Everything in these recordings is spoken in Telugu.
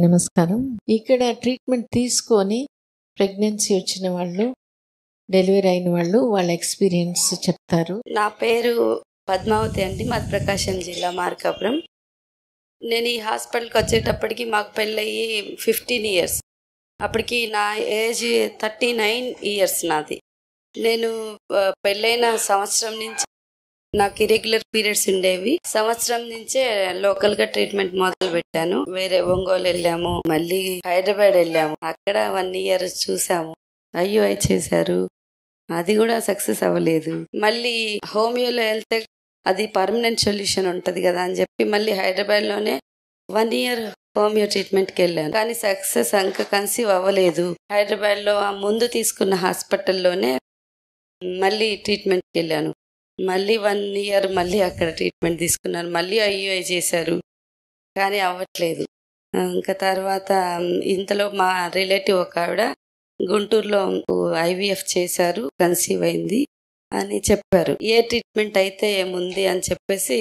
నమస్కారం. ఇక్కడ ట్రీట్మెంట్ తీసుకొని ప్రెగ్నెన్సీ వచ్చిన వాళ్ళు, డెలివరీ అయిన వాళ్ళు వాళ్ళ ఎక్స్పీరియన్స్ చెప్తారు. నా పేరు పద్మావతి అండి. మాది ప్రకాశం జిల్లా మార్కాపురం. నేను ఈ హాస్పిటల్కి వచ్చేటప్పటికి మాకు పెళ్ళయి 15 ఇయర్స్. అప్పటికి నా ఏజ్ 39 ఇయర్స్ నాది. నేను పెళ్ళైన సంవత్సరం నుంచి నాకు ఇరెగ్యులర్ పీరియడ్స్ ఉండేవి. సంవత్సరం నుంచే లోకల్గా ట్రీట్మెంట్ మొదలు పెట్టాను. వేరే ఒంగోలు వెళ్ళాము, మళ్ళీ హైదరాబాద్ వెళ్ళాము. అక్కడ 1 ఇయర్ చూసాము. IUI చేశారు, అది కూడా సక్సెస్ అవ్వలేదు. మళ్ళీ హోమియోలో వెళ్తే అది పర్మనెంట్ సొల్యూషన్ ఉంటుంది కదా అని చెప్పి మళ్ళీ హైదరాబాద్లోనే 1 ఇయర్ హోమియో ట్రీట్మెంట్కి వెళ్ళాను. కానీ సక్సెస్ ఇంకా కన్సీవ్ అవ్వలేదు. హైదరాబాద్లో ముందు తీసుకున్న హాస్పిటల్లోనే మళ్ళీ ట్రీట్మెంట్కి వెళ్ళాను. మళ్ళీ 1 ఇయర్ మళ్ళీ అక్కడ ట్రీట్మెంట్ తీసుకున్నాను. మళ్ళీ IUI చేశారు, కానీ అవ్వట్లేదు. ఇంకా తర్వాత ఇంతలో మా రిలేటివ్ ఒక ఆవిడ గుంటూరులో IVF చేశారు, కన్సీవ్ అయింది అని చెప్పారు. ఏ ట్రీట్మెంట్ అయితే ఏముంది అని చెప్పేసి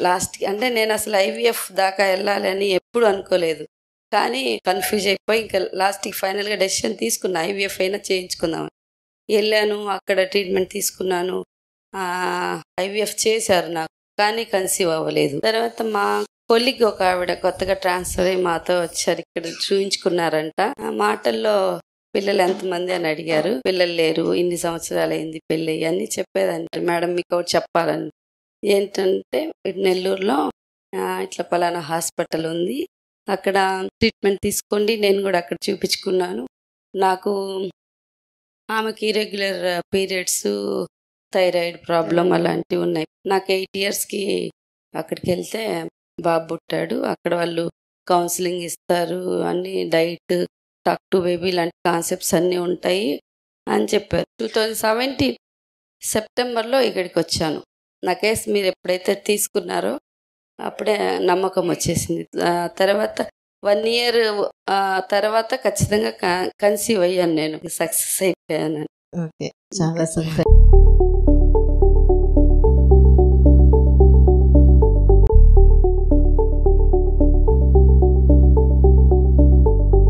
లాస్ట్కి, అంటే నేను అసలు IVF దాకా వెళ్ళాలని ఎప్పుడు అనుకోలేదు, కానీ కన్ఫ్యూజ్ అయిపోయి ఇంకా లాస్ట్కి ఫైనల్గా డెసిషన్ తీసుకున్నా, IVF అయినా చేయించుకుందామని. వెళ్ళాను, అక్కడ ట్రీట్మెంట్ తీసుకున్నాను. IVF చేశారు నాకు, కానీ కన్సీవ్ అవ్వలేదు. తర్వాత మా కొలిగ్ ఒక ఆవిడ కొత్తగా ట్రాన్స్ఫర్ అయ్యి మాతో వచ్చారు, ఇక్కడ చూయించుకున్నారంట. ఆ మాటల్లో పిల్లలు ఎంతమంది అని అడిగారు. పిల్లలు లేరు, ఇన్ని సంవత్సరాలు అయింది పెళ్ళి అని చెప్పేదంట. మేడం మీకు ఒకటి చెప్పాలని, ఏంటంటే నెల్లూరులో ఇట్లా పలానా హాస్పిటల్ ఉంది, అక్కడ ట్రీట్మెంట్ తీసుకోండి. నేను కూడా అక్కడ చూపించుకున్నాను. నాకు ఆమెకి ఇరెగ్యులర్ పీరియడ్స్, థైరాయిడ్ ప్రాబ్లం అలాంటివి ఉన్నాయి. నాకు 8 ఇయర్స్కి అక్కడికి వెళ్తే బాబు పుట్టాడు. అక్కడ వాళ్ళు కౌన్సిలింగ్ ఇస్తారు, అన్ని డైట్, టాక్ టు బేబీ లాంటి కాన్సెప్ట్స్ అన్నీ ఉంటాయి అని చెప్పారు. 2017 సెప్టెంబర్లో ఇక్కడికి వచ్చాను. నా కేసు మీరు ఎప్పుడైతే తీసుకున్నారో అప్పుడే నమ్మకం వచ్చేసింది. తర్వాత 1 ఇయర్ తర్వాత ఖచ్చితంగా కన్సీవ్ అయ్యాను, నేను సక్సెస్ అయిపోయాను. ఓకే, చాలా సంతోషం.